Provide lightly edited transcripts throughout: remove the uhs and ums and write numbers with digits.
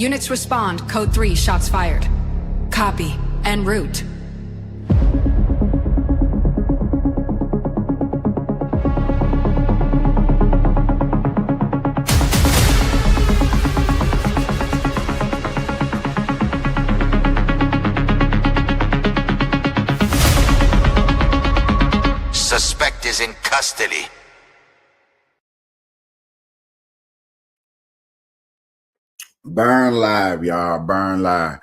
Units respond. Code 3, shots fired. Copy. En route. Suspect is in custody. Burn live, y'all. Burn live.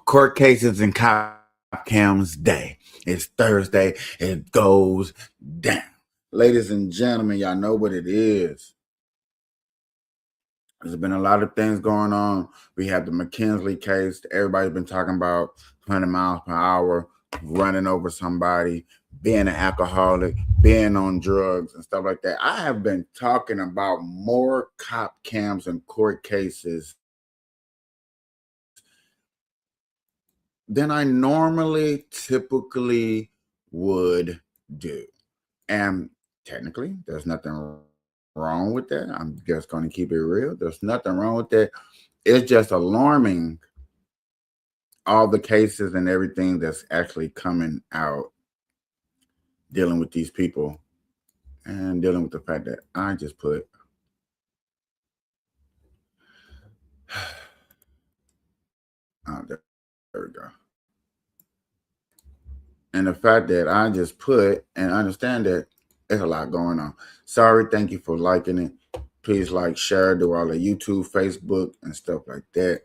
Court cases and cop cams day. It's Thursday. It goes down. Ladies and gentlemen, y'all know what it is. There's been a lot of things going on. We have the McKinley case. Everybody's been talking about 20 miles per hour, running over somebody, being an alcoholic, being on drugs and stuff like that. I have been talking about more cop cams and court cases than I typically would do. And technically, there's nothing wrong with that. I'm just going to keep it real. There's nothing wrong with that. It's just alarming, all the cases and everything that's actually coming out dealing with these people and dealing with the fact that I just put there we go. And the fact that I just put and understand that there's a lot going on. Sorry, thank you for liking it. Please like, share, do all the YouTube, Facebook, and stuff like that.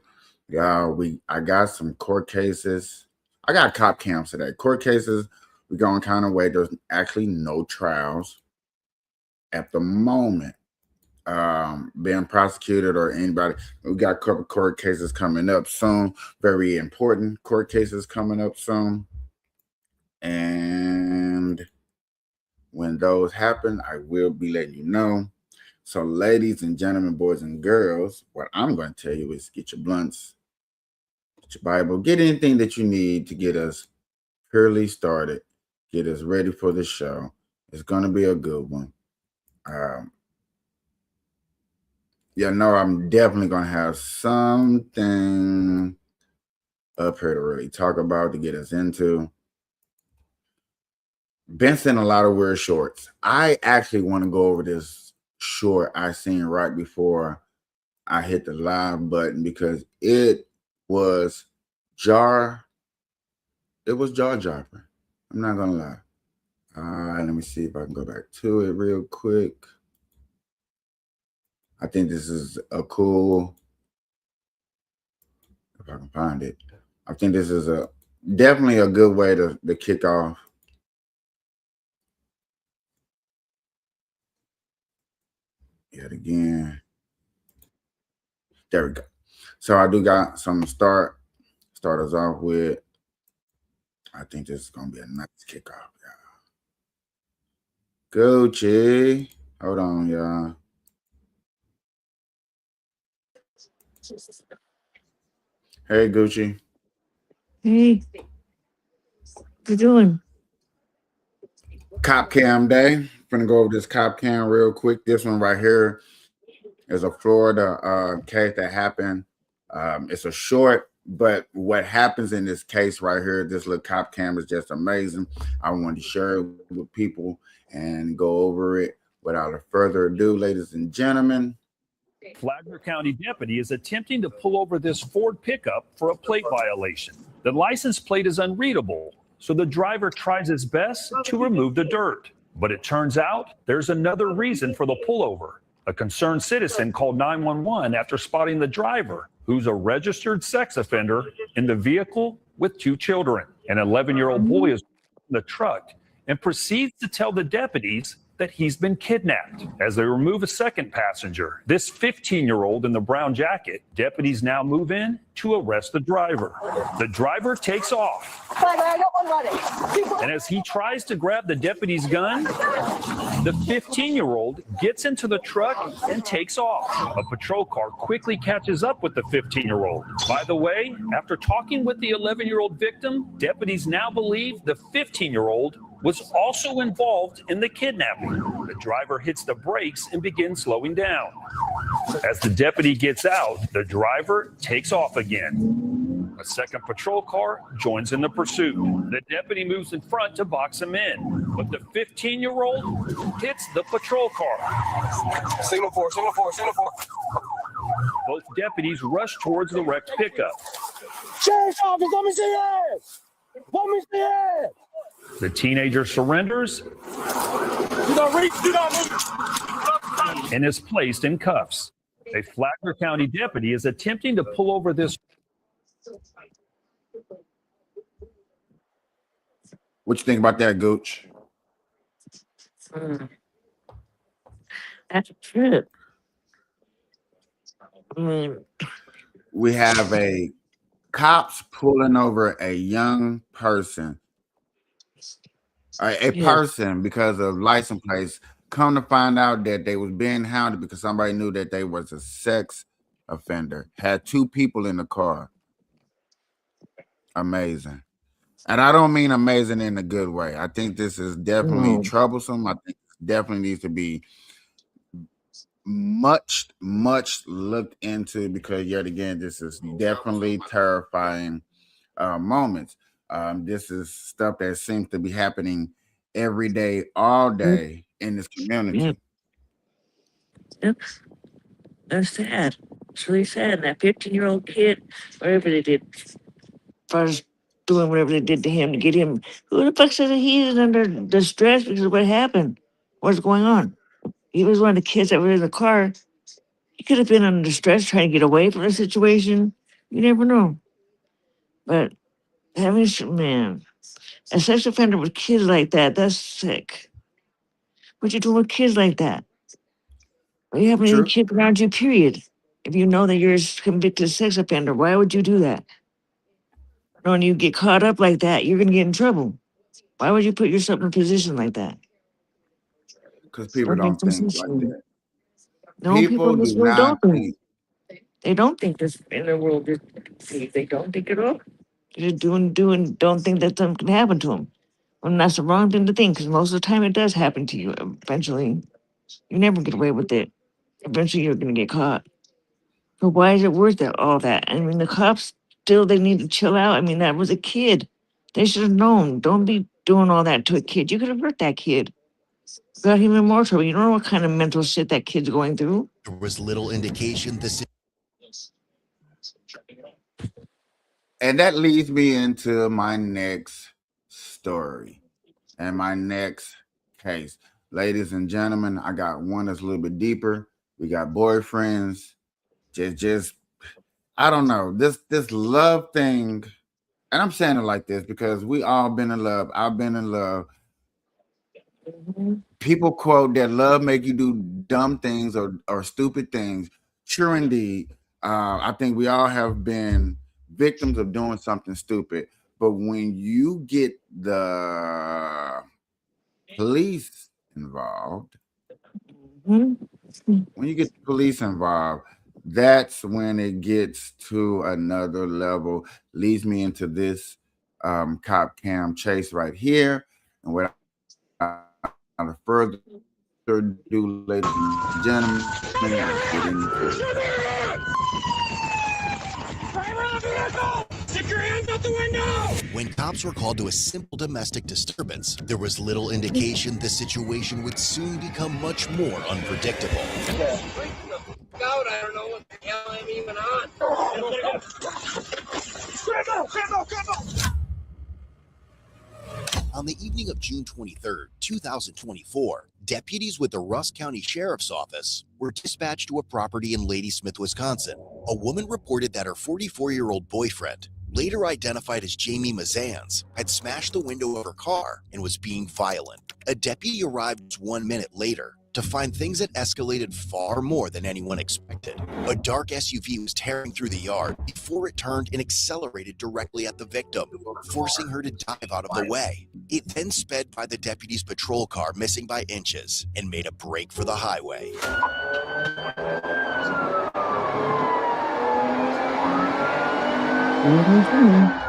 Y'all, I got some court cases. I got cop cams today. Court cases, we're going kind of way. There's actually no trials at the moment being prosecuted or anybody. We got a couple court cases coming up soon. Very important court cases coming up soon. And when those happen, I will be letting you know. So ladies and gentlemen, boys and girls, what I'm going to tell you is get your blunts, get your Bible, get anything that you need to get us purely started, get us ready for the show. It's going to be a good one. Yeah, no, I'm definitely going to have something up here to really talk about, to get us into. Been seeing a lot of weird shorts. I actually want to go over this short I seen right before I hit the live button because it was jaw-dropping. I'm not gonna lie. Let me see if I can go back to it real quick. I think this is a cool, if I can find it. I think this is definitely a good way to kick off. Yet again. There we go. So I do got some start us off with. I think this is gonna be a nice kickoff, y'all. Gucci. Hold on, y'all. Hey, Gucci. Hey. What you doing? Cop cam day. Gonna go over this cop cam real quick. This one right here is a Florida case that happened. It's a short, but what happens in this case right here, this little cop cam is just amazing. I wanted to share it with people and go over it. Without further ado, ladies and gentlemen. Flagler County deputy is attempting to pull over this Ford pickup for a plate violation. The license plate is unreadable, so the driver tries his best to remove the dirt. But it turns out there's another reason for the pullover. A concerned citizen called 911 after spotting the driver, who's a registered sex offender, in the vehicle with 2 children. An 11-year-old boy is in the truck and proceeds to tell the deputies that he's been kidnapped. As they remove a second passenger, this 15-year-old in the brown jacket, deputies now move in to arrest the driver. The driver takes off. And as he tries to grab the deputy's gun, the 15-year-old gets into the truck and takes off. A patrol car quickly catches up with the 15-year-old. By the way, after talking with the 11-year-old victim, deputies now believe the 15-year-old was also involved in the kidnapping. The driver hits the brakes and begins slowing down. As the deputy gets out, the driver takes off again. A second patrol car joins in the pursuit. The deputy moves in front to box him in, but the 15-year-old hits the patrol car. Signal 4, signal 4, signal 4. Both deputies rush towards the wrecked pickup. Sheriff's office, let me see it! Let me see it! The teenager surrenders You don't reach, you don't move. and is placed in cuffs. A Flagler County deputy is attempting to pull over this. What you think about that, Gooch? That's a trip. I mean, We have a cops pulling over a young person, a Yeah. person because of license plates. Come to find out that they was being hounded because somebody knew that they was a sex offender. Had 2 people in the car. Amazing. And I don't mean amazing in a good way. I think this is definitely No. troublesome. I think it definitely needs to be much looked into because yet again, this is definitely terrifying moments. This is stuff that seems to be happening every day, all day in this community. Yeah. That's sad. It's really sad. That 15-year-old kid, whatever they did, as far as doing whatever they did to him to get him, who the fuck says that he is under distress because of what happened? What's going on? He was one of the kids that were in the car. He could have been under distress trying to get away from the situation. You never know. But having, man, a sex offender with kids like that, that's sick. What you doing with kids like that? Well, you have any True. kids around you, period. If you know that you're a convicted sex offender, why would you do that? When you get caught up like that, you're going to get in trouble. Why would you put yourself in a position like that? Because people Don't don't make think sense like to me. that. No, people People in this do world not don't think. They don't think this in the world. They don't think at all. They're doing, don't think that something can happen to them. And that's the wrong thing to think because most of the time it does happen to you. Eventually, you never get away with it. Eventually, you're going to get caught. But why is it worth it, all that? I mean, the cops still, they need to chill out. I mean, that was a kid. They should have known. Don't be doing all that to a kid. You could have hurt that kid. Got him in more trouble. You don't know what kind of mental shit that kid's going through. There was little indication this. And that leads me into my next story and my next case. Ladies and gentlemen, I got one that's a little bit deeper. We got boyfriends, just I don't know. This love thing, and I'm saying it like this because we all been in love. I've been in love. People quote that love make you do dumb things or stupid things. True indeed. I think we all have been victims of doing something stupid. But when you get the police involved, Mhm. when you get the police involved, that's when it gets to another level. Leads me into this cop cam chase right here. And without further ado, ladies and gentlemen, let's get into it. Stick your hands out the window! When cops were called to a simple domestic disturbance, there was little indication the situation would soon become much more unpredictable. God, I don't know what the hell I'm even on. On the evening of June 23rd, 2024, deputies with the Rusk County Sheriff's Office were dispatched to a property in Ladysmith, Wisconsin. A woman reported that her 44-year-old boyfriend, later identified as Jamie Mazans, had smashed the window of her car and was being violent. A deputy arrived 1 minute later to find things had escalated far more than anyone expected. A dark SUV was tearing through the yard before it turned and accelerated directly at the victim, forcing her to dive out of the way. It then sped by the deputy's patrol car, missing by inches, and made a break for the highway. Mhm.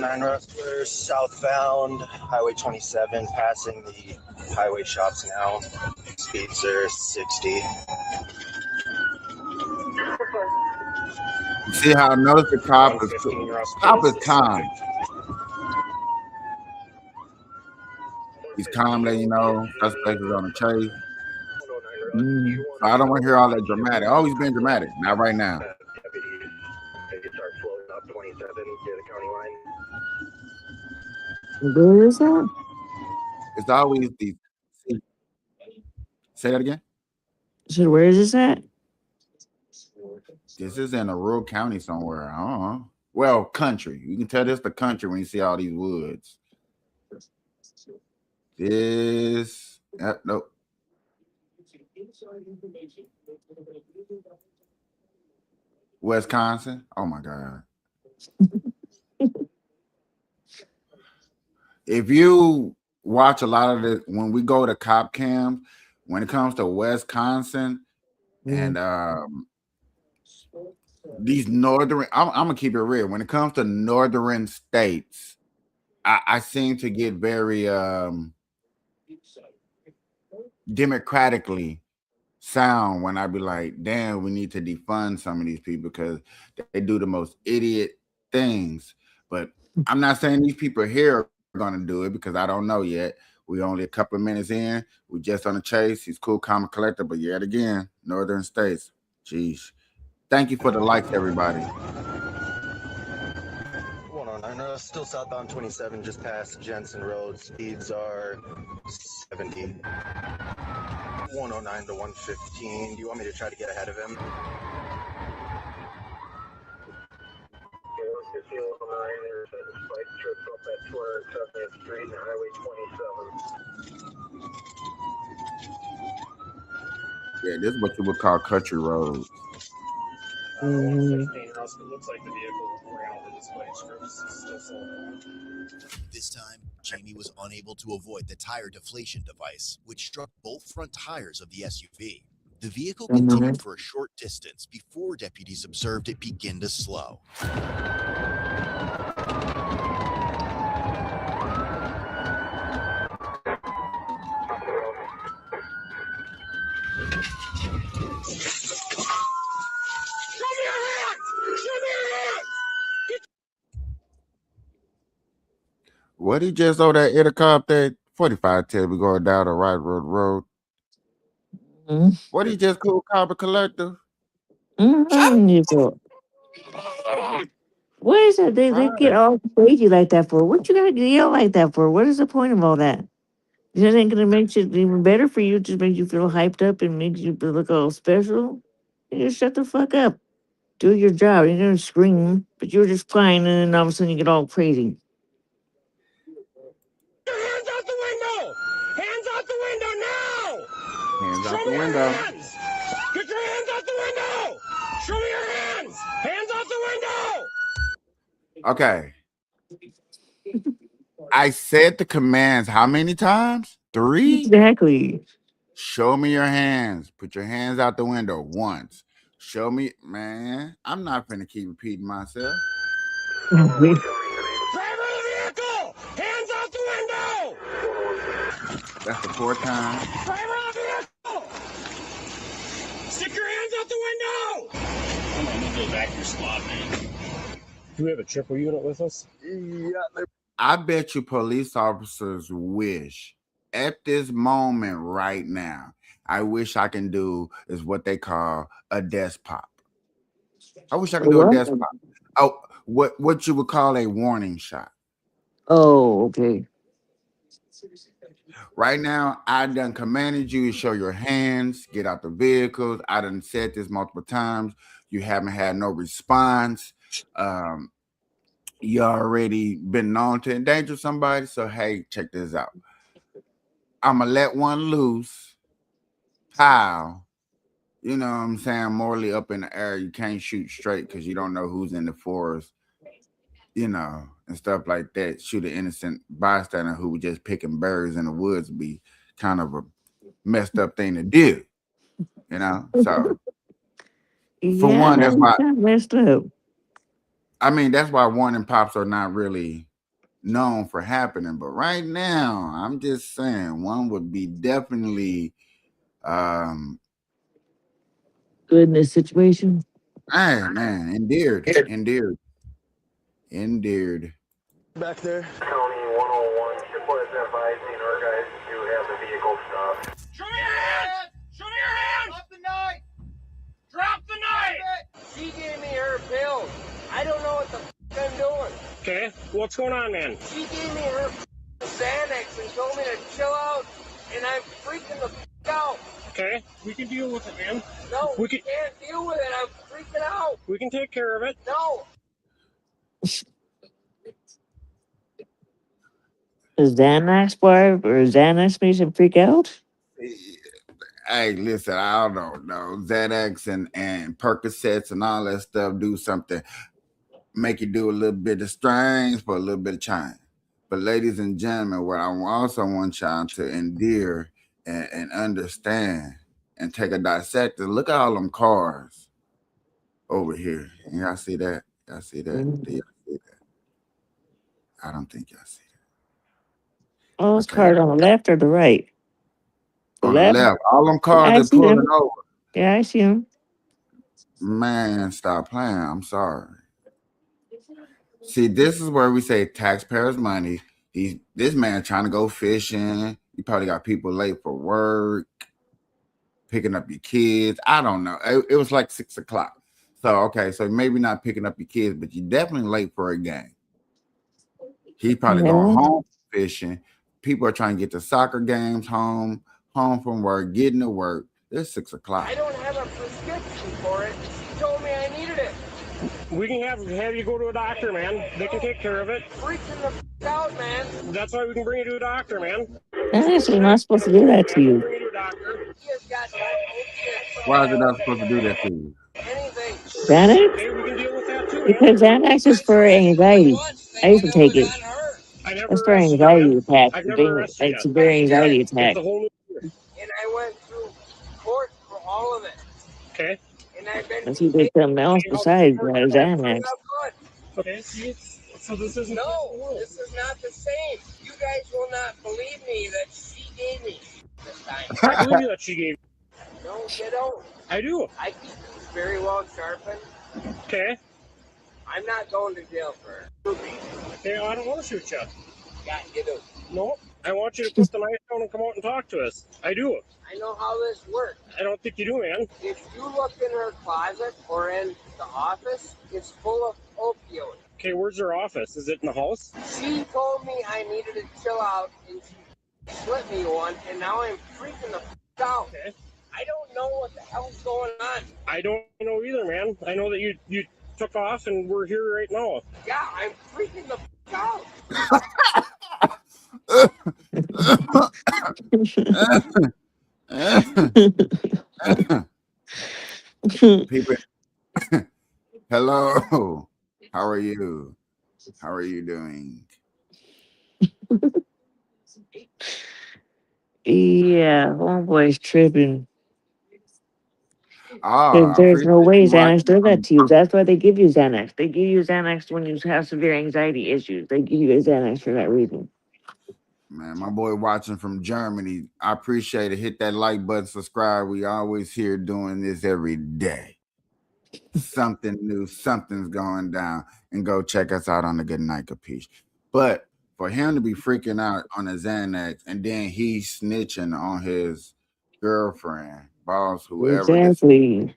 109 Rust. We're southbound, Highway 27, passing the highway shops now. Speeds are 60. You see how I notice the cop is calm. He's calm, letting you know suspect is on the chase. So I don't want to hear all that dramatic. Always been dramatic. Not right now. Where is that? It's always these. Say that again. So where is this at? This is in a rural county somewhere. I don't know. Well, country. You can tell this the country when you see all these woods. This, nope. Wisconsin. Oh my God. If you watch a lot of the, when we go to cop cams, when it comes to Wisconsin and these northern, I'm gonna keep it real. When it comes to northern states, I seem to get very democratically sound when I be like, damn, we need to defund some of these people because they do the most idiot things. But I'm not saying these people here are gonna do it because I don't know yet. We only a couple of minutes in. We just on the chase. He's cool, calm, and collector, but yet again, northern states. Jeez. Thank you for the likes, everybody. 109, still southbound 27, just past Jensen Road. Speeds are 70. 109 to 115. Do you want me to try to get ahead of him? Yeah, this is what you would call country roads. 115 Rusk. It looks like the vehicle ran over this way. Still sold. This time, Jamie was unable to avoid the tire deflation device, which struck both front tires of the SUV. The vehicle continued for a short distance before deputies observed it begin to slow. What he just over there intercom that 45 tell we going down the right road. What he just cool cop collector? What is that? They get all crazy like that for? What you gotta yell like that for? What is the point of all that? That ain't gonna make it even better for you. It just makes you feel hyped up and makes you look all special. You just shut the fuck up. Do your job. You're gonna scream, but you're just fine, and then all of a sudden you get all crazy. Hands out the window! Hands out the window now! Hands Show out the me your window. hands! Get your hands out the window! Show me your hands! Hands out the window! Okay. I said the commands how many times? 3? Exactly. Show me your hands. Put your hands out the window once. Show me, man. I'm not finna keep repeating myself. Driver of the vehicle! Hands out the window! That's the 4th time. Driver of the vehicle! Stick your hands out the window! I'm gonna go back to your spot, man. Do we have a triple unit with us? I bet you police officers wish at this moment right now, I wish I can do is what they call a desk pop. I wish I could do a desk pop. Oh, what you would call a warning shot. Oh, okay. Right now, I done commanded you to show your hands, get out the vehicles. I done said this multiple times. You haven't had no response. You already been known to endanger somebody. So, hey, check this out. I'm going to let one loose. Pow. You know what I'm saying? Morally up in the air. You can't shoot straight because you don't know who's in the forest, you know, and stuff like that. Shoot an innocent bystander who was just picking birds in the woods would be kind of a messed up thing to do, you know? So, for one, that's why. Messed up. I mean, that's why warning pops are not really known for happening. But right now, I'm just saying one would be definitely um Good in this situation. hey man, endeared. Back there. County 101, ship was advising our guys to have the vehicle stopped. Show me your hands! Show me your hands! Drop the knife! Drop the knife! She gave me her pills. I don't know what the I'm doing. Okay, what's going on, man? She gave me her Xanax and told me to chill out, and I'm freaking the out. Okay, we can deal with it, man. No, We we can- can't deal with it. I'm freaking out. We can take care of it. No. Is Xanax bar or Xanax makes him freak out? Hey, listen, I don't know. Xanax and Percocets and all that stuff do something, make you do a little bit of strange for a little bit of change. But ladies and gentlemen, what I also want y'all to endear and understand and take a dissect is look at all them cars over here. Y'all see that? Y'all see that? Do y'all see that? I don't think y'all see that. Oh, it's Okay. card on the left or the right? On the left, all them cars I that see pulling them. over. Yeah, I see him. Man, stop playing. I'm sorry. See, this is where we say taxpayers' money. This man trying to go fishing. You probably got people late for work, picking up your kids. I don't know. It was like 6 o'clock. So, okay, so maybe not picking up your kids, but you're definitely late for a game. He's probably going home fishing. People are trying to get to soccer games home from work, getting to work. It's 6 o'clock. I don't have a prescription for it. She told me I needed it. We can have you go to a doctor, man. They can take care of it. Freaking the out, man. That's why we can bring you to a doctor, man. Xanax is not supposed to do that to you. Bring you to a doctor. She has got no opiates. Why is it not supposed to do that to you? Anything. Xanax? Okay, we can deal with that too, man. Because Xanax is for anxiety. I used to take it. I never That's for arrested you, anxiety man. attacks. I've never arrested Like you. severe anxiety It's attack. the whole new year. And I went through court for all of it. Okay. And I've been. Unless he did something else besides Xanax. Okay. See, so this isn't. No, this is not the same. You guys will not believe me that she gave me this time. I believe you that she gave. No, you don't. I do. I keep these very well sharpened. Okay. I'm not going to jail for her. Hey, I don't want to shoot you. Yeah, you do. No, I want you to put the knife down and come out and talk to us. I do. I know how this works. I don't think you do, man. If you look in her closet or in the office, it's full of opioids. Okay, where's her office? Is it in the house? She told me I needed to chill out, and she slipped me one, and now I'm freaking the out. Okay. I don't know what the hell's going on. I don't know either, man. I know that you took off and we're here right now. Yeah, I'm freaking the out. People, hello. How are you? How are you doing? Yeah, homeboy's tripping. Ah, There's no way Xanax does watching. that to you. That's why they give you Xanax. They give you Xanax when you have severe anxiety issues. They give you a Xanax for that reason. Man, my boy watching from Germany. I appreciate it. Hit that like button, subscribe. We always here doing this every day. Something new, something's going down. And go check us out on the Good Night Capiche. But for him to be freaking out on a Xanax and then he's snitching on his girlfriend, boss, whoever. Exactly.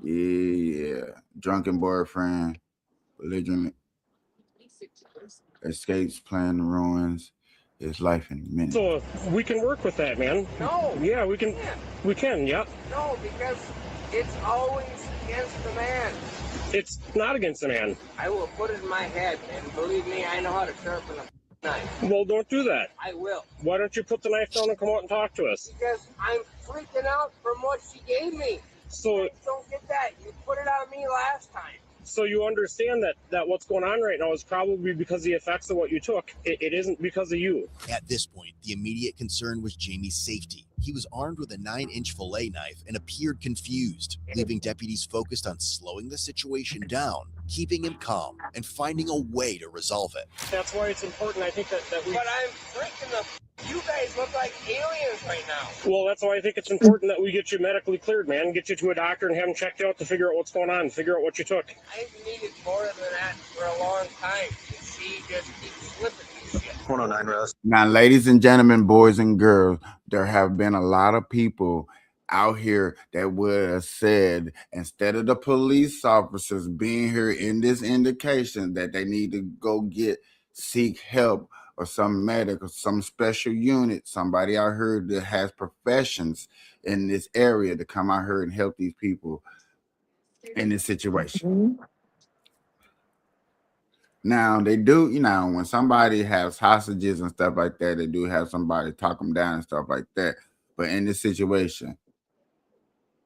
Yeah. Drunken boyfriend, belligerent, escapes, playing the ruins, his life in minutes. So we can work with that, man. No. Yeah, we can. We can. Yep. No, because it's always against the man. It's not against the man. I will put it in my head, and believe me, I know how to sharpen a knife. Well, don't do that. I will. Why don't you put the knife down and come out and talk to us? Because I'm freaking out from what she gave me. So Don't get that. You put it on me last time. So you understand that what's going on right now is probably because of the effects of what you took. It isn't because of you. At this point, the immediate concern was Jamie's safety. He was armed with a 9-inch fillet knife and appeared confused, leaving deputies focused on slowing the situation down, keeping him calm, and finding a way to resolve it. That's why it's important, I think, that we... But I'm freaking the... You guys look like aliens right now. Well, that's why I think it's important that we get you medically cleared, man. Get you to a doctor and have him checked out to figure out what's going on, figure out what you took. I've needed more than that for a long time. And she just keeps slipping me shit. 109 Russ. Now, ladies and gentlemen, boys and girls, there have been a lot of people out here that would have said, instead of the police officers being here in this indication that they need to go seek help, or some medic or some special unit, somebody out here that has professions in this area to come out here and help these people in this situation. Now, they do, when somebody has hostages and stuff like that, they do have somebody talk them down and stuff like that. But in this situation,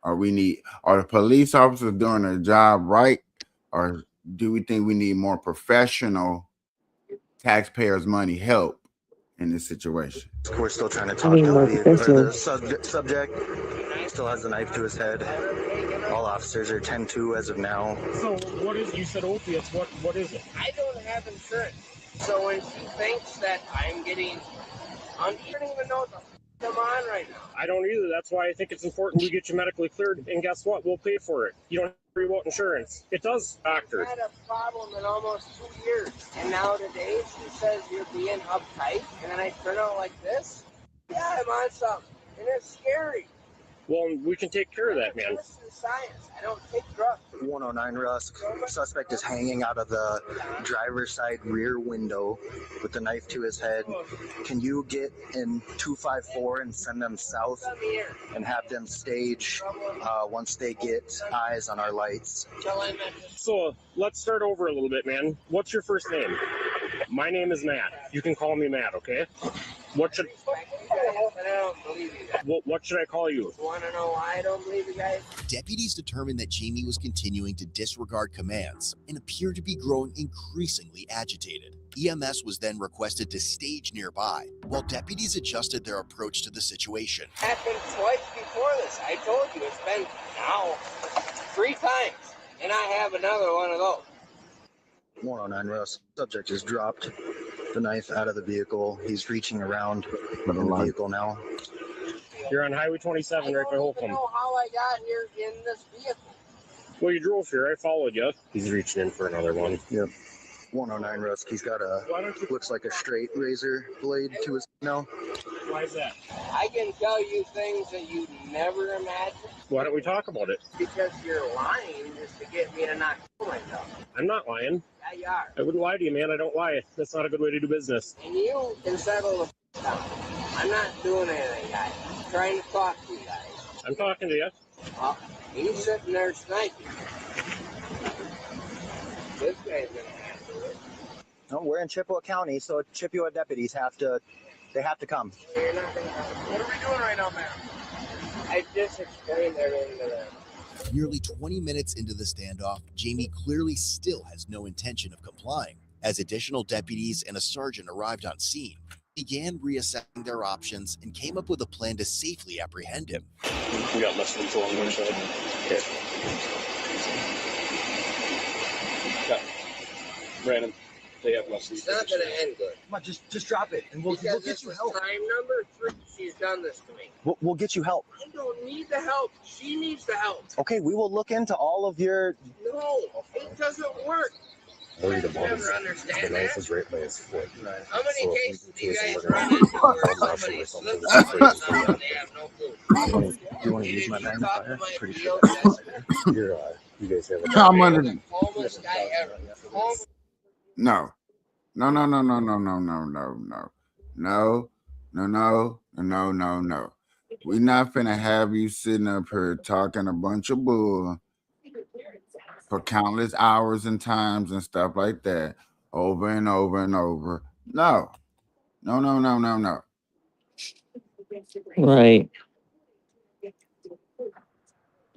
are the police officers doing their job right? Or do we think we need more professional taxpayers' money help in this situation? We're still trying to talk to the subject. Still has a knife to his head. All officers are 10-2 as of now. So what is, you said opiates, what is it? I don't have insurance. So when she thinks that I'm getting... I don't even know what the f*** I'm on right now. I don't either. That's why I think it's important we get you medically cleared. And guess what? We'll pay for it. You don't have to worry about insurance. It does, doctor. I've had a problem in almost 2 years. And now today she says you're being uptight. And then I turn out like this. Yeah, I'm on something. And it's scary. Well, we can take care of that, man. Listen to science. I don't take drugs. 109 Rusk. Suspect is hanging out of the driver's side rear window with the knife to his head. Can you get in 254 and send them south and have them stage once they get eyes on our lights? So let's start over a little bit, man. What's your first name? My name is Matt. You can call me Matt, okay? What should I call you? Want to know why I don't believe you guys? Deputies determined that Jamie was continuing to disregard commands and appeared to be growing increasingly agitated. EMS was then requested to stage nearby while deputies adjusted their approach to the situation. Happened twice before this. I told you it's been now 3 times, and I have another one of those. 109 Russ. Subject has dropped the knife out of the vehicle. He's reaching around in the vehicle now. You're on Highway 27 right by Holcomb. I don't know how I got here in this vehicle. Well, you drove here. I followed you. He's reaching in for another one. Yep. 109 Rusk. He's got looks like a straight razor blade to his now. Why is that? I can tell you things that you never imagined. Why don't we talk about it? Because you're lying just to get me to not kill myself. I'm not lying. Yeah, you are. I wouldn't lie to you, man. I don't lie. That's not a good way to do business. And you can settle the down. I'm not doing anything, guys. I'm trying to talk to you guys. I'm talking to you. Well, he's sitting there sniping. This guy's gonna handle it. No, we're in Chippewa County, so Chippewa deputies have to come. You're not gonna What are we doing right now, man? I just explained everything to them. Nearly 20 minutes into the standoff, Jamie clearly still has no intention of complying. As additional deputies and a sergeant arrived on scene, began reassessing their options and came up with a plan to safely apprehend him. We got less than 4 on one side. Okay. Yeah. Brandon, they have less than. It's not gonna end good. Come on, just drop it, and we'll Because get this you is help. time number 3 she's done this to me. We'll get you help. I don't need the help. She needs the help. Okay, we will look into all of your. No, it doesn't work. You never understand that. right by his foot. How many cases do you guys run into where somebody slips up on something and they have no clue? Do you want to use my You talk magnifier? to my Pretty field, sure. that's You guys have I'm under. the calmest guy ever. Calm- No. We're not finna have you sitting up here talking a bunch of bull for countless hours and times and stuff like that over and over and over. No. Right.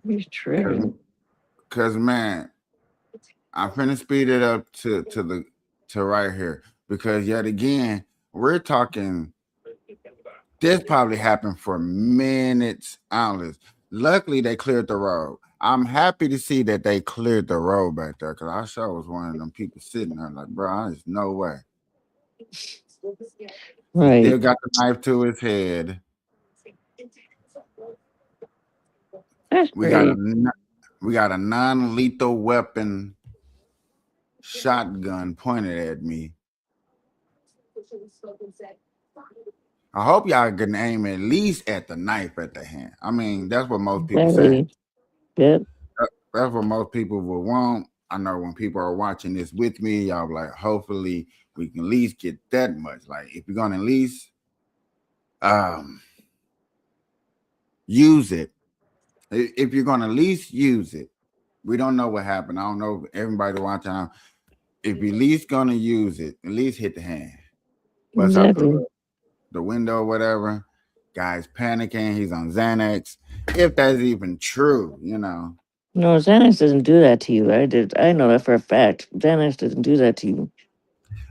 He's tripping. Cause man, I'm finna speed it up to right here because yet again we're talking. This probably happened for minutes, hours. Luckily, they cleared the road. I'm happy to see that they cleared the road back there because I sure was one of them people sitting there like, bro, there's no way. Right. Still got the knife to his head. That's We got a non-lethal weapon shotgun pointed at me. I hope y'all can aim at least at the knife at the hand. I mean, that's what most people say. Yep. That's what most people will want. I know when people are watching this with me, y'all be like, hopefully we can at least get that much. Like if you're gonna at least use it. If you're gonna at least use it, we don't know what happened. I don't know if everybody watching. If you're at least gonna use it, at least hit the hand. Bust out the window or whatever. Guy's panicking. He's on Xanax. If that's even true, you know. No, Xanax doesn't do that to you. I know that for a fact. Xanax doesn't do that to you.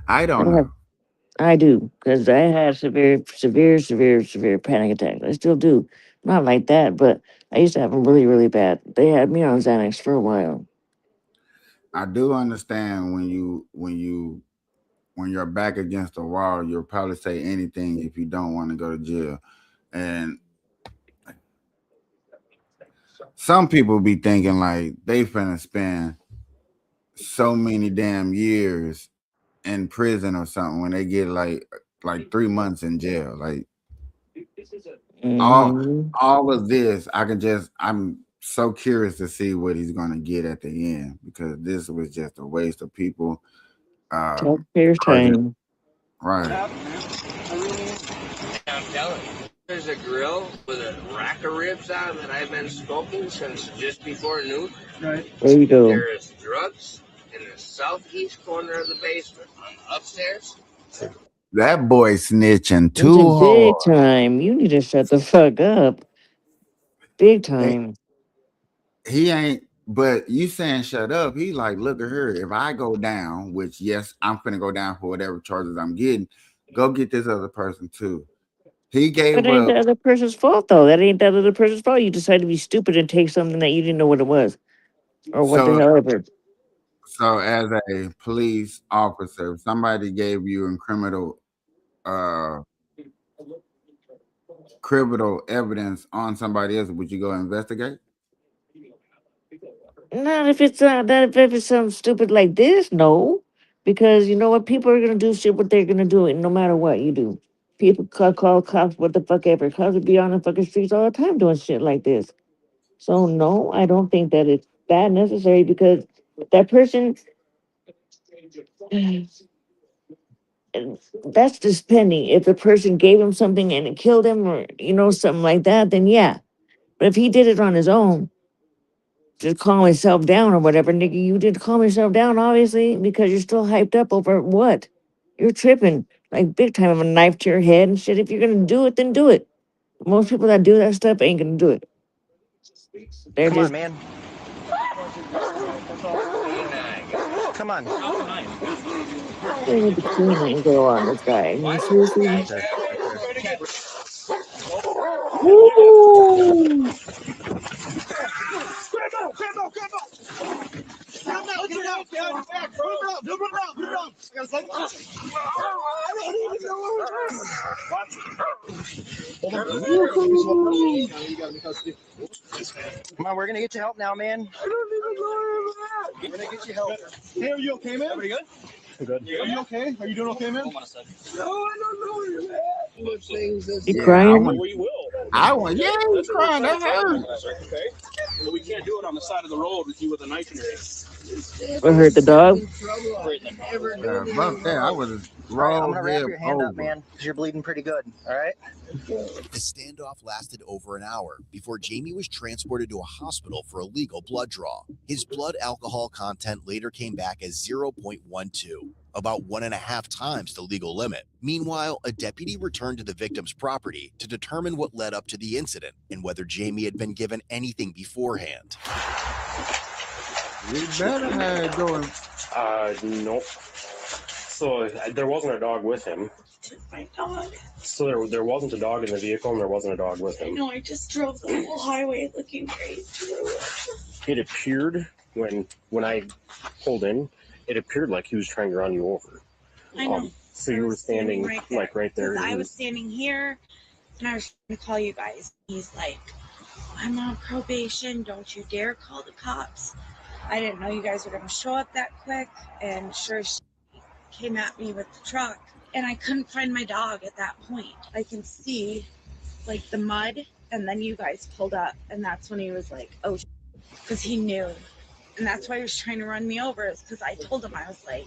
I don't know. I do, because I had severe panic attacks. I still do. Not like that, but I used to have them really, really bad. They had me on Xanax for a while. I do understand when you're back against the wall, you'll probably say anything if you don't want to go to jail. And some people be thinking like they finna spend so many damn years in prison or something when they get like 3 months in jail. Like all of this, I'm so curious to see what he's gonna get at the end because this was just a waste of people. Taxpayers' time. Right. I'm telling you, there's a grill with a rack of ribs on that I've been smoking since just before noon. Right. There you go. There is drugs in the southeast corner of the basement on the upstairs. That boy snitching too hard. Big time. You need to shut the fuck up. Big time. He ain't, but you saying shut up. He like, look at her. If I go down, which yes, I'm finna go down for whatever charges I'm getting, go get this other person too. He gave up. That ain't the other person's fault though. That ain't that other person's fault. You decided to be stupid and take something that you didn't know what it was. Or what the hell ever. So as a police officer, if somebody gave you criminal evidence on somebody else, would you go investigate? Not if it's if it's something stupid like this, no. Because you know what? People are gonna do shit what they're gonna do, no matter what you do. People call cops what the fuck ever. Cops would be on the fucking streets all the time doing shit like this. So no, I don't think that it's that necessary because that person that's just pending. If the person gave him something and it killed him or something like that, then yeah. But if he did it on his own, just calm himself down or whatever, nigga, you did calm yourself down, obviously, because you're still hyped up over what? You're tripping, like big time of a knife to your head and shit. If you're gonna do it, then do it. Most people that do that stuff ain't gonna do it. They're Come just, on, man. Come on. They need to clean and go on this guy. I mean, seriously. Woo! Come on, we're gonna get you help now, man. We're gonna get you help. Hey, are you okay, man? Everybody good? Good. Are you okay? Are you doing okay, man? No, I don't know where you're at. You crying? Yeah, he's crying. That hurt. Okay. But we can't do it on the side of the road with you with a knife in your hand. What hurt the dog? Fuck that. I was Right, I'm gonna wrap your hand up, man, because you're bleeding pretty good. All right. The standoff lasted over an hour before Jamie was transported to a hospital for a legal blood draw. His blood alcohol content later came back as 0.12, about 1.5 times the legal limit. Meanwhile, a deputy returned to the victim's property to determine what led up to the incident and whether Jamie had been given anything beforehand. We better have it going. Nope. So there wasn't a dog with him. My dog. So there wasn't a dog in the vehicle, and there wasn't a dog with him. No, I just drove the whole highway looking great. It appeared when I pulled in, it appeared like he was trying to run you over. I know. So you were standing right there. I was standing here, and I was trying to call you guys. He's like, I'm on probation. Don't you dare call the cops. I didn't know you guys were going to show up that quick. And sure, she came at me with the truck. And I couldn't find my dog at that point. I can see, like, the mud. And then you guys pulled up. And that's when he was like, oh, because he knew. And that's why he was trying to run me over. Is because I told him, I was like,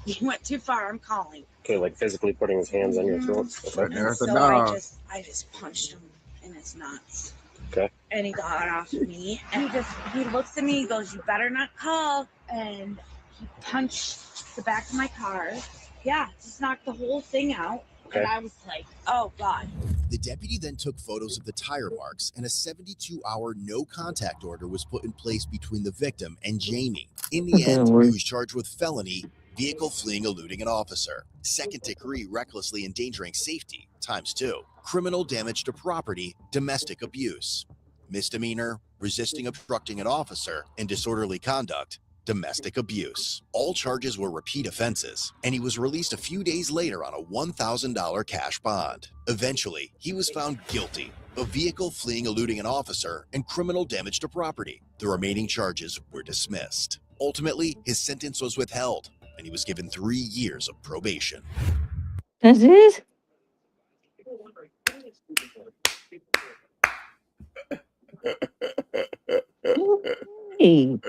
you went too far. I'm calling. Okay, like physically putting his hands on your throat. But there's a So dog. I just punched him in his nuts. Okay. And he got off of me. And he looks at me, he goes, you better not call. And he punched the back of my car. Yeah, just knocked the whole thing out. Okay. And I was like, oh, God. The deputy then took photos of the tire marks, and a 72-hour no-contact order was put in place between the victim and Jamie. In the end, he was charged with felony, vehicle fleeing, eluding an officer, second-degree recklessly endangering safety, ×2, criminal damage to property, domestic abuse, misdemeanor, resisting obstructing an officer, and disorderly conduct, domestic abuse. All charges were repeat offenses, and he was released a few days later on a $1,000 cash bond. Eventually, he was found guilty of vehicle fleeing, eluding an officer, and criminal damage to property. The remaining charges were dismissed. Ultimately, his sentence was withheld, and he was given 3 years of probation. That's it? Hey.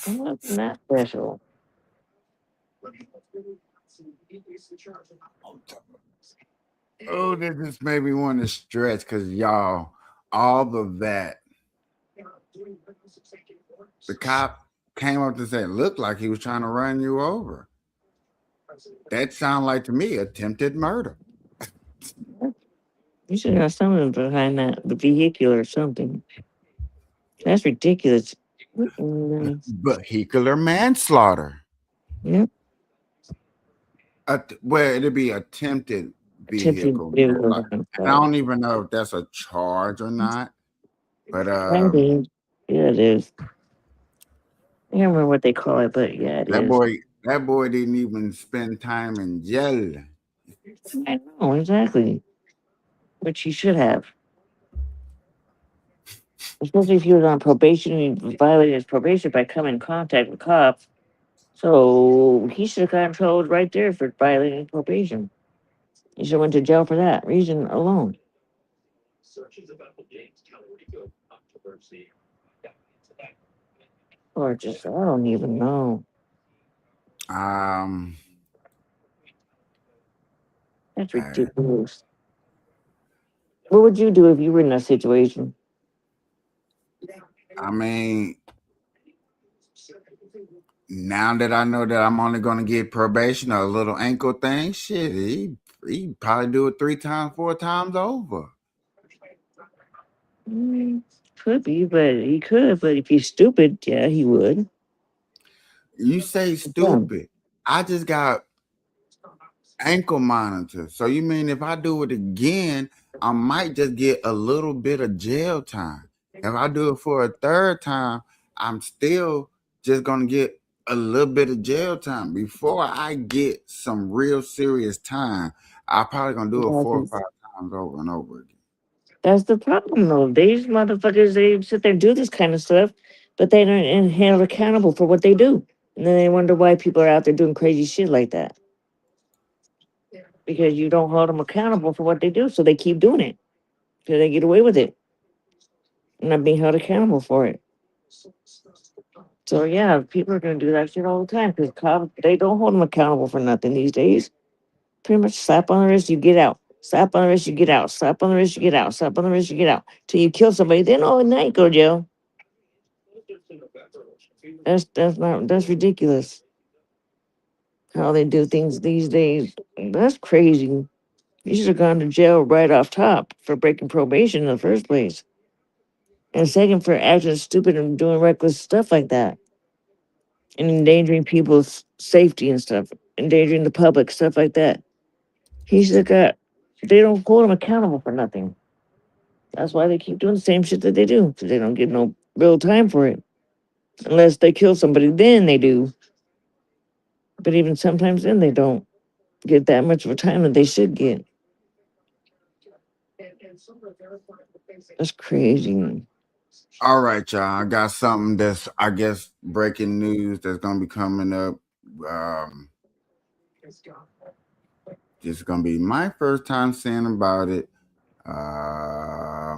What's that special? Oh, that just made me want to stretch because y'all, all of that. The cop came up to say it looked like he was trying to run you over. That sounded like to me attempted murder. You should have something behind that, the vehicle or something. That's ridiculous. Vehicular manslaughter. Yep. Well, it'd be attempted vehicle. I don't even know if that's a charge or not. But yeah, it is. I can't remember what they call it, but yeah, it is. That boy didn't even spend time in jail. I know, exactly. Which he should have. Especially if he was on probation, he violated his probation by coming in contact with cops. So he should have gotten trouble right there for violating probation. He should have went to jail for that reason alone. Or just, I don't even know. That's ridiculous. What would you do if you were in that situation? I mean, now that I know that I'm only going to get probation or a little ankle thing, shit, he'd probably do it 3 times, 4 times over. Could be, but he could. But if he's stupid, yeah, he would. You say stupid. I just got ankle monitor. So you mean if I do it again, I might just get a little bit of jail time. If I do it for a 3rd time, I'm still just going to get a little bit of jail time. Before I get some real serious time, I'm probably going to do it 4 or 5 times over and over again. That's the problem, though. These motherfuckers, they sit there and do this kind of stuff, but they don't held accountable for what they do. And then they wonder why people are out there doing crazy shit like that. Because you don't hold them accountable for what they do, so they keep doing it. So they get away with it. And not being held accountable for it. So, yeah, people are going to do that shit all the time because cops, they don't hold them accountable for nothing these days. Pretty much slap on the wrist, you get out. Slap on the wrist, you get out. Slap on the wrist, you get out. Slap on the wrist, you get out. Till you kill somebody, then all night go to jail. That's ridiculous. How they do things these days. That's crazy. He should have gone to jail right off top for breaking probation in the first place. And second, for acting stupid and doing reckless stuff like that. And endangering people's safety and stuff. Endangering the public, stuff like that. He should have got, they don't hold him accountable for nothing. That's why they keep doing the same shit that they do. Because they don't get no real time for it. Unless they kill somebody, then they do. But even sometimes then they don't get that much of a time that they should get. That's crazy. All right, y'all. I got something that's, I guess, breaking news that's gonna be coming up. This is gonna be my first time saying about it. I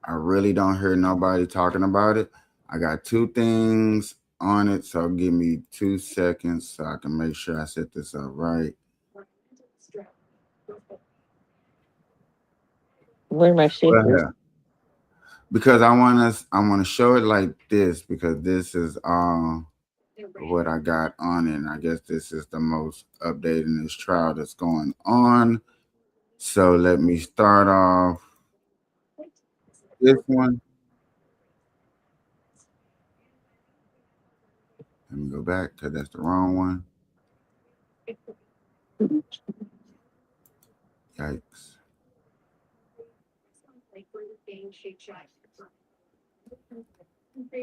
really don't hear nobody talking about it. I got two things on it, so give me 2 seconds so I can make sure I set this up right. Where my shakers? Because I want to show it like this, because this is what I got on it. And I guess this is the most updated in this trial that's going on. So let me start off this one. Let me go back because that's the wrong one. Yikes.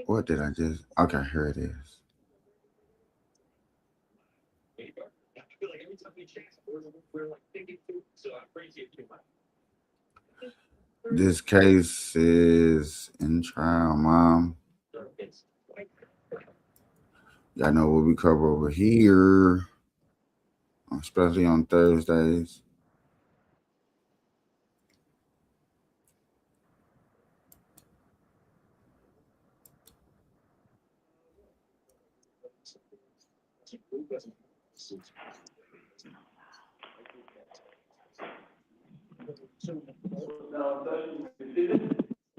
What did I just? Okay, here it is. This case is in trial, Mom. Y'all know what we cover over here, especially on Thursdays.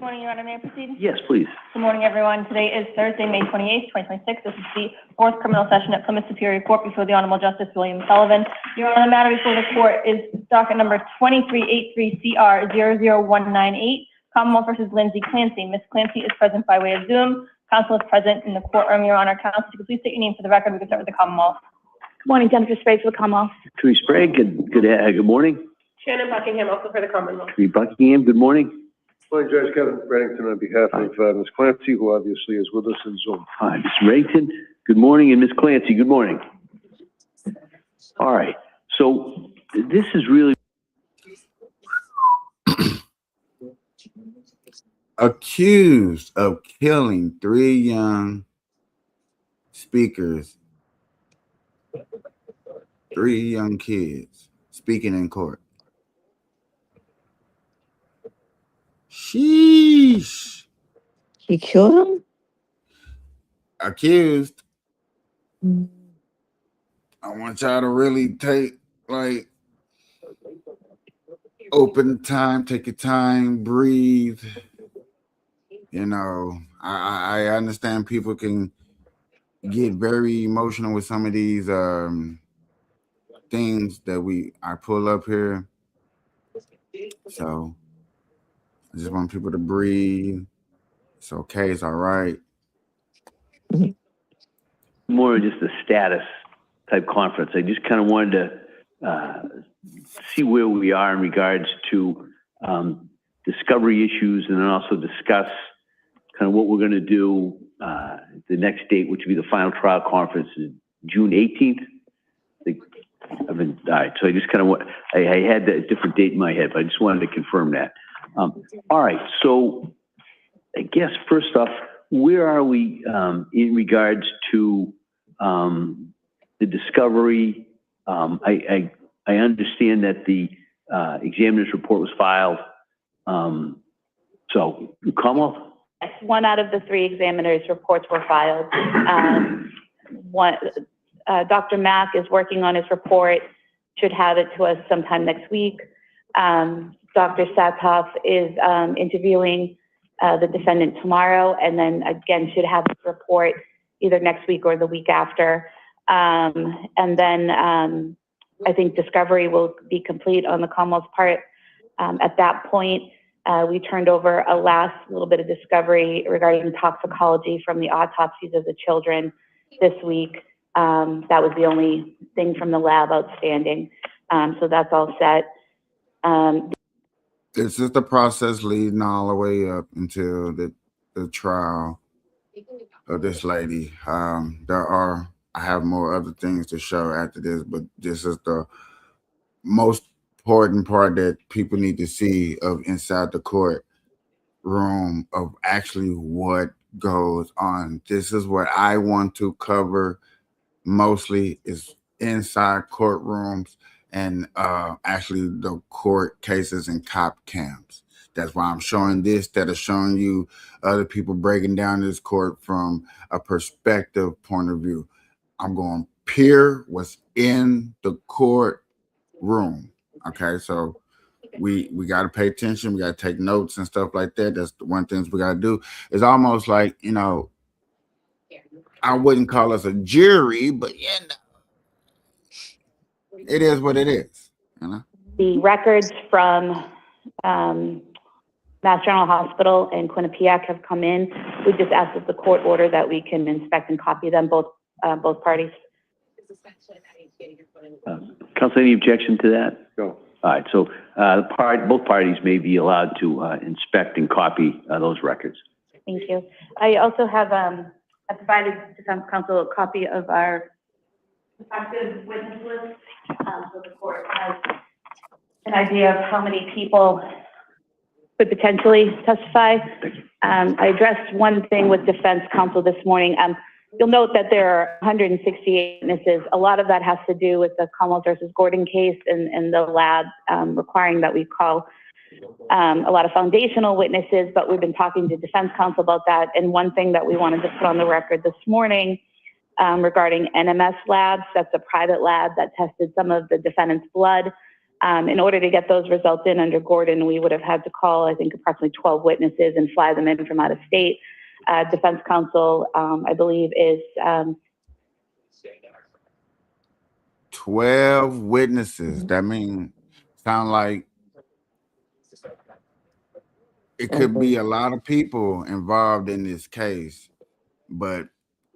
Good morning, Your Honor. May I proceed? Yes, please. Good morning, everyone. Today is Thursday, May 28th, 2026. This is the fourth criminal session at Plymouth Superior Court before the Honorable Justice William Sullivan. Your Honor, the matter before the court is docket number 2383CR00198, Commonwealth versus Lindsay Clancy. Ms. Clancy is present by way of Zoom. Counsel is present in the courtroom. Your Honor, counsel, could you please state your name for the record? We can start with the Commonwealth. Good morning, Jennifer Sprague for the Commonwealth. Tree Sprague, good morning. Shannon Buckingham, also for the Commonwealth. Tree Buckingham, good morning. Morning, Judge Kevin Reddington on behalf of Ms. Clancy, who obviously is with us in Zoom. Hi, Ms. Reddington, good morning, and Ms. Clancy, good morning. All right, so this is really accused of killing 3 young speakers, 3 young kids speaking in court. Sheesh. He killed him? Accused. I want y'all to really take, like, open time, take your time, breathe. You know, I understand people can get very emotional with some of these things that I pull up here. So I just want people to breathe. It's okay. It's all right. more of just a status type conference. I just kind of wanted to see where we are in regards to discovery issues, and then also discuss kind of what we're going to do. The next date, which would be the final trial conference, is June 18th. All right, so I just kind of want, I had a different date in my head, but I just wanted to confirm that. All right, so I guess first off, where are we in regards to the discovery? I understand that the examiner's report was filed. So, Commonwealth? Yes, 1 out of the 3 examiners' reports were filed. Dr. Mack is working on his report, should have it to us sometime next week. Dr. Sathoff is interviewing the defendant tomorrow, and then again should have his report either next week or the week after. And then I think discovery will be complete on the Commonwealth's part. At that point, we turned over a last little bit of discovery regarding toxicology from the autopsies of the children this week. That was the only thing from the lab outstanding. So that's all set. This is the process leading all the way up until the trial of this lady. I have more other things to show after this, but this is the most important part that people need to see of inside the court room of actually what goes on. This is what I want to cover mostly, is inside courtrooms and actually the court cases and cop cams. That's why I'm showing this, instead of showing you other people breaking down this court from a perspective point of view. I'm going pure what's in the courtroom. Okay, so we got to pay attention. We got to take notes and stuff like that. That's the one thing we got to do. It's almost like, you know, I wouldn't call us a jury, but you know, it is what it is. You know, the records from Mass General Hospital and Quinnipiac have come in. We just asked that the court order that we can inspect and copy them, both parties. Counsel, any objection to that? No. All right, so both parties may be allowed to inspect and copy those records. Thank you. I also have I provided Defense Counsel a copy of our effective witness list, so the court has an idea of how many people could potentially testify. I addressed one thing with Defense Counsel this morning. You'll note that there are 168 witnesses. A lot of that has to do with the Commonwealth versus Gordon case and the lab requiring that we call a lot of foundational witnesses, but we've been talking to Defense Counsel about that. And one thing that we wanted to put on the record this morning regarding NMS Labs, that's a private lab that tested some of the defendant's blood. In order to get those results in under Gordon, we would have had to call, I think, approximately 12 witnesses and fly them in from out of state. Defense Counsel, I believe, is 12 witnesses. That means sound like it could be a lot of people involved in this case, but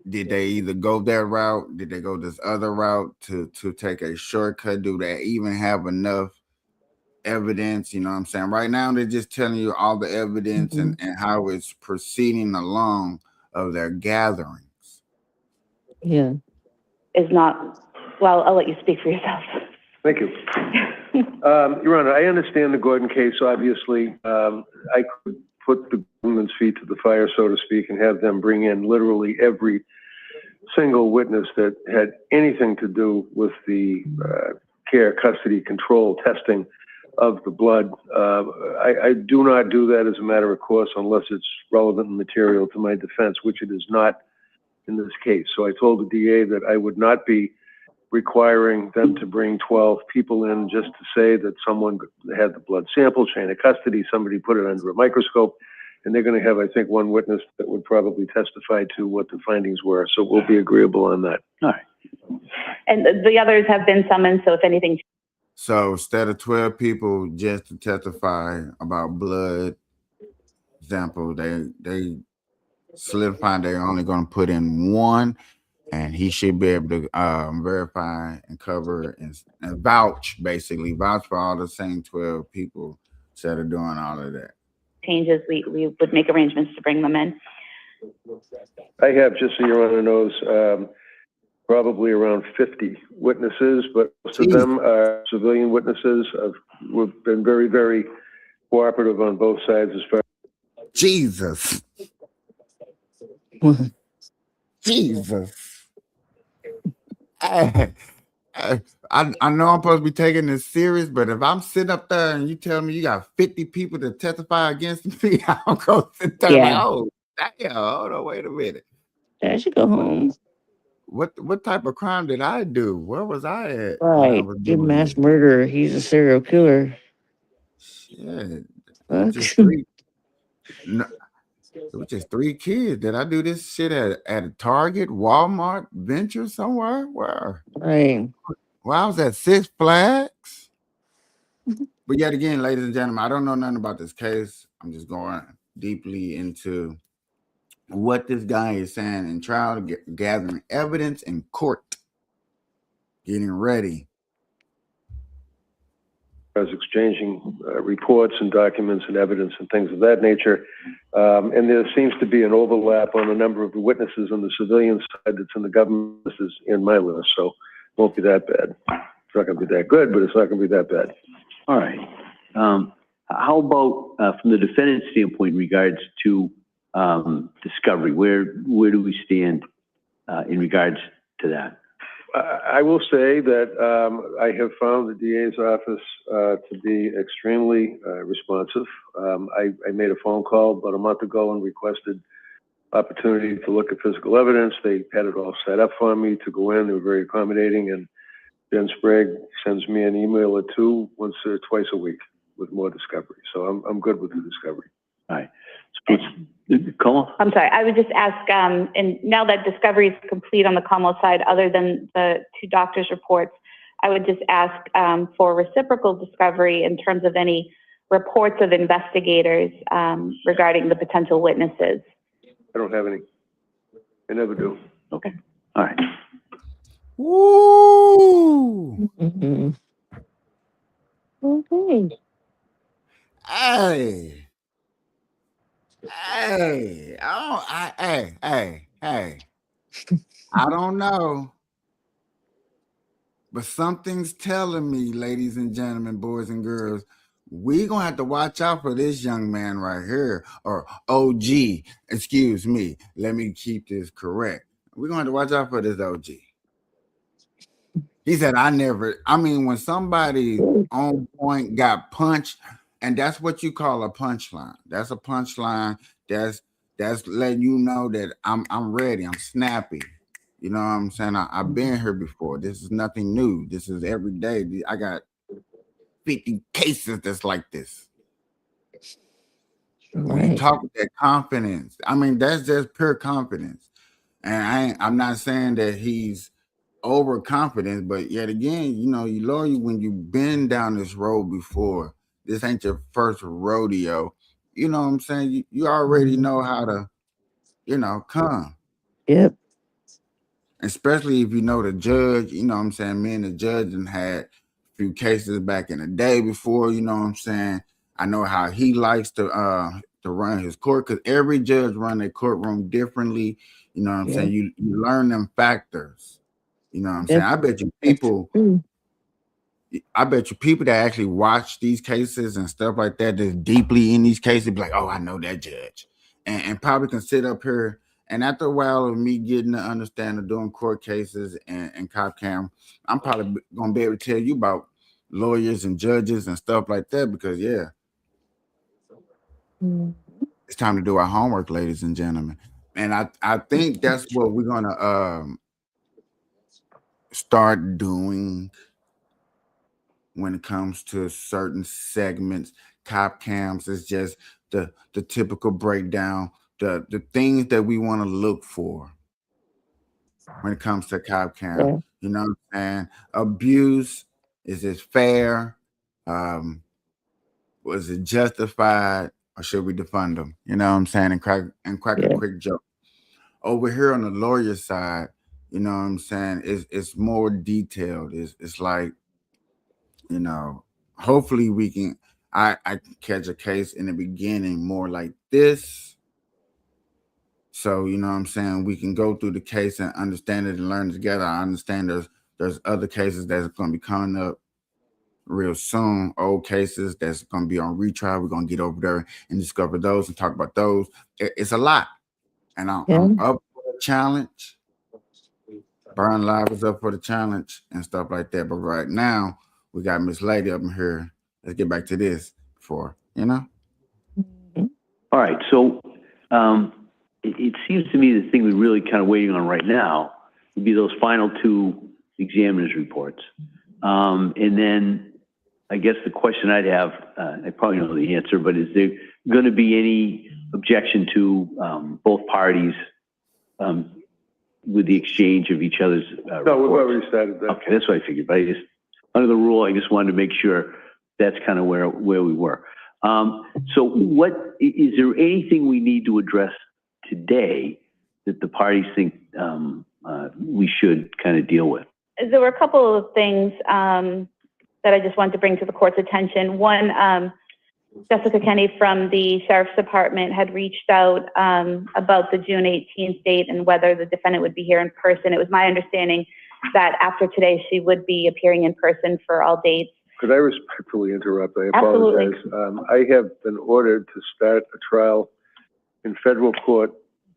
did they either go that route? Did they go this other route to take a shortcut? Do they even have enough evidence? You know what I'm saying? Right now, they're just telling you all the evidence and how it's proceeding along of their gatherings. Yeah. Is not, well, I'll let you speak for yourself. Thank you. Your Honor, I understand the Gordon case, obviously. I could put the government's feet to the fire, so to speak, and have them bring in literally every single witness that had anything to do with the care, custody, control, testing of the blood. I do not do that as a matter of course unless it's relevant and material to my defense, which it is not in this case. So I told the DA that I would not be requiring them to bring 12 people in just to say that someone had the blood sample, chain of custody, somebody put it under a microscope, and they're going to have, I think, one witness that would probably testify to what the findings were. So we'll be agreeable on that. All right. And the others have been summoned, so if anything. So instead of 12 people just to testify about blood sample, they solidified they're only going to put in one, and he should be able to verify and cover and vouch, basically vouch for all the same 12 people that are doing all of that. Changes, we would make arrangements to bring them in. I have, just so Your Honor knows, probably around 50 witnesses, but most of them are civilian witnesses. We've been very, very cooperative on both sides as far as Jesus. Jesus. I know I'm supposed to be taking this serious, but if I'm sitting up there and you tell me you got 50 people to testify against me, I'm going to sit there like, oh, damn, hold on, wait a minute. I should go home. What type of crime did I do? Where was I at? Right. You're mass murderer. He's a serial killer. Shit. What? It was just 3 kids. Did I do this shit at a Target, Walmart, Venture somewhere? Where? Right. Well, I was at Six Flags. But yet again, ladies and gentlemen, I don't know nothing about this case. I'm just going deeply into what this guy is saying in trial, gathering evidence in court, getting ready. As exchanging reports and documents and evidence and things of that nature. And there seems to be an overlap on a number of the witnesses on the civilian side that's in the government. This is in my list, so it won't be that bad. It's not going to be that good, but it's not going to be that bad. All right. How about from the defendant's standpoint in regards to discovery? Where do we stand in regards to that? I will say that I have found the DA's office to be extremely responsive. I made a phone call about a month ago and requested opportunity to look at physical evidence. They had it all set up for me to go in. They were very accommodating, and Jen Sprague sends me an email or two once or twice a week with more discovery. So I'm good with the discovery. All right. Como? I'm sorry, I would just ask, and now that discovery is complete on the Como side, other than the two doctors' reports, I would just ask for reciprocal discovery in terms of any reports of investigators regarding the potential witnesses. I don't have any. I never do. Okay. All right. Woo! Okay. Hey. Hey, hey. I don't know. But something's telling me, ladies and gentlemen, boys and girls, we're going to have to watch out for this young man right here, or OG. Excuse me. Let me keep this correct. We're going to have to watch out for this OG. He said, when somebody on point got punched, and that's what you call a punchline. That's a punchline. That's letting you know that I'm ready. I'm snappy. You know what I'm saying? I've been here before. This is nothing new. This is every day. I got 50 cases that's like this. When you talk with that confidence, that's just pure confidence. And I'm not saying that he's overconfident, but yet again, you lawyer, when you've been down this road before, this ain't your first rodeo. You know what I'm saying? You already know how to, come. Yep. Especially if you know the judge, you know what I'm saying? Me and the judge and had a few cases back in the day before, you know what I'm saying? I know how he likes to run his court, because every judge run their courtroom differently. You know what I'm saying? You learn them factors. You know what I'm saying? I bet you people that actually watch these cases and stuff like that, that's deeply in these cases, be like, oh, I know that judge. And probably can sit up here. And after a while of me getting to understand of doing court cases and cop cam, I'm probably going to be able to tell you about lawyers and judges and stuff like that, because, it's time to do our homework, ladies and gentlemen. And I think that's what we're going to start doing when it comes to certain segments. Cop cams is just the typical breakdown, the things that we want to look for when it comes to cop cam. You know what I'm saying? Abuse, is it fair? Was it justified, or should we defund them? You know what I'm saying? And crack a quick joke. Over here on the lawyer side, you know what I'm saying, it's more detailed. It's like, hopefully we can I can catch a case in the beginning more like this. So, you know what I'm saying, we can go through the case and understand it and learn together. I understand there's other cases that's going to be coming up real soon, old cases that's going to be on retrial. We're going to get over there and discover those and talk about those. It's a lot. And I'm up for the challenge. Burn Live is up for the challenge and stuff like that. But right now, we got Miss Lady up in here. Let's get back to this before, All right. So it seems to me the thing we're really kind of waiting on right now would be those final two examiner's reports. And then I guess the question I'd have, I probably know the answer, but is there going to be any objection to both parties with the exchange of each other's No, we've reports? already started that. Okay, that's what I figured. But I just, under the rule, I just wanted to make sure that's kind of where we were. So is there anything we need to address today that the parties think we should kind of deal with? There were a couple of things that I just wanted to bring to the court's attention. One, Jessica Kenny from the Sheriff's Department had reached out about the June 18th date and whether the defendant would be here in person. It was my understanding that after today, she would be appearing in person for all dates. Could I respectfully interrupt? I apologize. I have been ordered to start a trial in federal court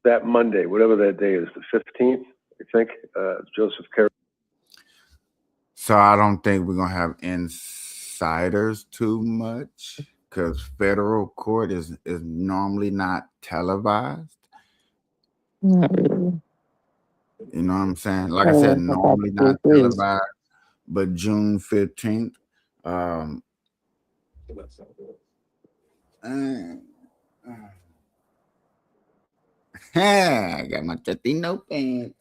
that Monday, whatever that day is, the 15th, I think, Joseph Carey. So I don't think we're going to have insiders too much because federal court is normally not televised. Not really. You know what I'm saying? Like I said, normally not televised, but June 15th. I got my Totino pants.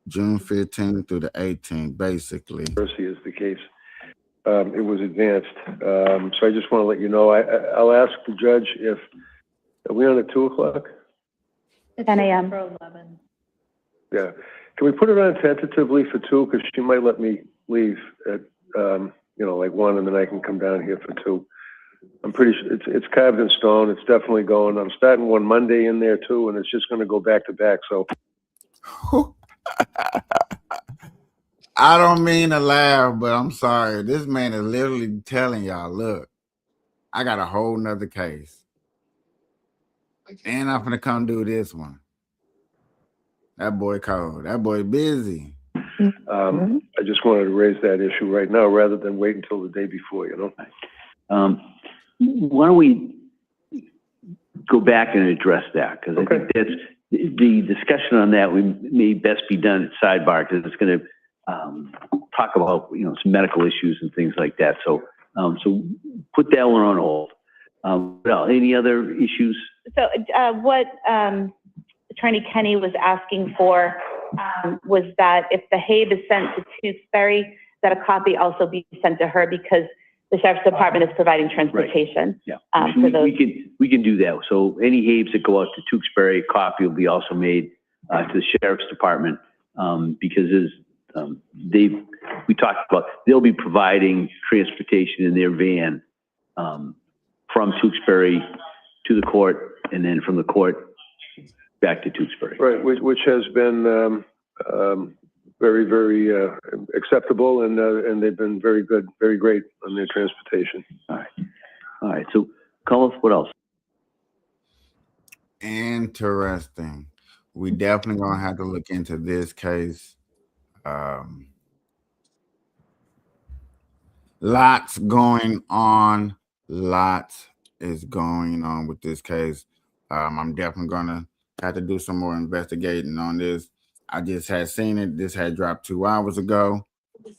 June 15th through the 18th, basically. Mercy is the case. It was advanced. So I just want to let you know, I'll ask the judge if, are we on at 2 o'clock? 10 a.m. Yeah. Can we put it on tentatively for 2? Because she might let me leave at, like 1, and then I can come down here for 2. I'm pretty sure it's carved in stone. It's definitely going. I'm starting one Monday in there too, and it's just going to go back to back. So I don't mean to laugh, but I'm sorry. This man is literally telling y'all, look, I got a whole nother case. And I'm gonna come do this one. That boy cold. That boy busy. I just wanted to raise that issue right now rather than wait until the day before, Why don't we go back and address that? Because I think that's the discussion on that may best be done at sidebar because it's going to talk about some medical issues and things like that. So put that one on hold. Well, any other issues? So what Attorney Kenny was asking for was that if the HABE is sent to Tewksbury, that a copy also be sent to her because the Sheriff's Department is providing transportation. Right. Yeah, for those. we can do that. So any HABEs that go out to Tewksbury, a copy will be also made to the Sheriff's Department because we talked about they'll be providing transportation in their van from Tewksbury to the court and then from the court back to Tewksbury. Right, which has been very, very acceptable, and they've been very good, very great on their transportation. All right. So, Cullis, what else? Interesting. We definitely gonna have to look into this case. Lots going on. Lots is going on with this case. I'm definitely gonna have to do some more investigating on this. I just had seen it. This had dropped 2 hours ago.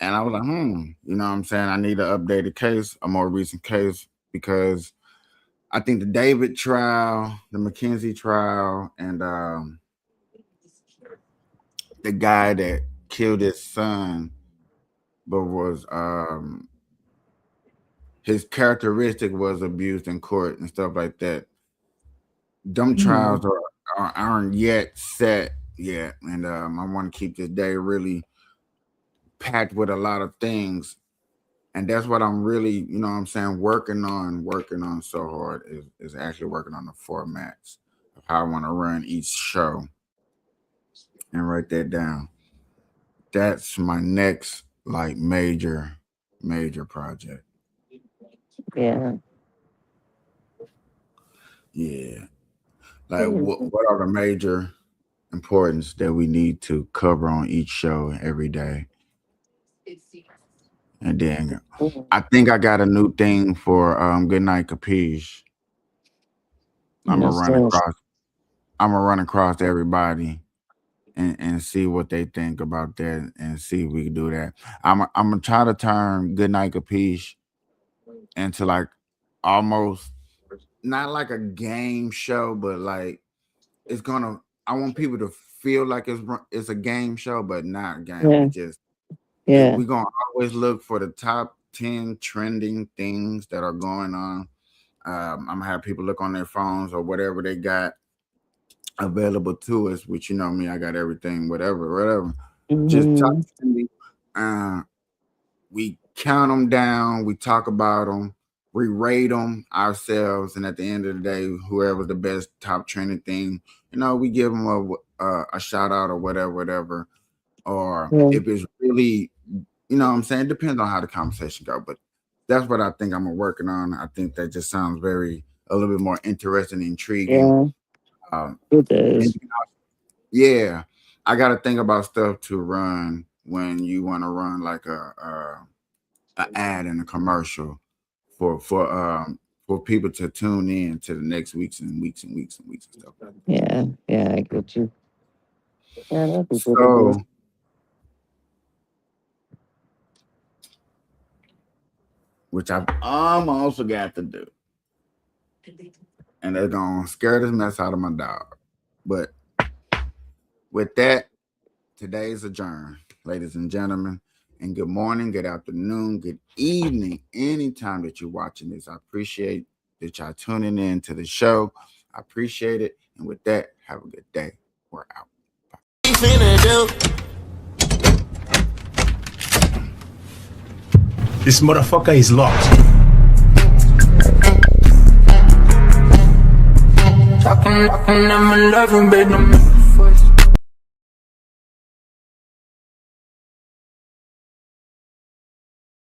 And I was like, you know what I'm saying? I need an updated case, a more recent case, because I think the David trial, the McKenzie trial, and the guy that killed his son, but was his characteristic was abused in court and stuff like that. Them trials aren't yet set yet, and I want to keep this day really packed with a lot of things, and that's what I'm really, you know what I'm saying, working on so hard is actually working on the formats of how I want to run each show and write that down. That's my next major project. Yeah. What are the major importance that we need to cover on each show every day? And then I think I got a new thing for Goodnight Capiche. I'm gonna run across everybody and see what they think about that and see if we can do that. I'm gonna try to turn Goodnight Capiche into like almost not like a game show, but like I want people to feel like it's a game show, but not a game. Yeah. Just Yeah. we're gonna always look for the top 10 trending things that are going on. I'm gonna have people look on their phones or whatever they got available to us, which you know me, I got everything, whatever. Just top 10. We count them down, we talk about them, we rate them ourselves, and at the end of the day, whoever's the best top trending thing, you know, we give them a shout out or whatever. Or if it's really, you know what I'm saying, it depends on how the conversation go, but that's what I think I'm working on. I think that just sounds a little bit more interesting, intriguing. It does. Yeah, I got to think about stuff to run when you want to run like a ad and a commercial for people to tune in to the next weeks and weeks and weeks and stuff like that. Yeah, I get you. Yeah, that'd be good. So, which I've also got to do. And they're going to scare this mess out of my dog. But with that, today's adjourned, ladies and gentlemen. And good morning, good afternoon, good evening, anytime that you're watching this. I appreciate that y'all tuning in to the show. I appreciate it. And with that, have a good day. We're out. This motherfucker is locked. Talking, I'm in love, baby.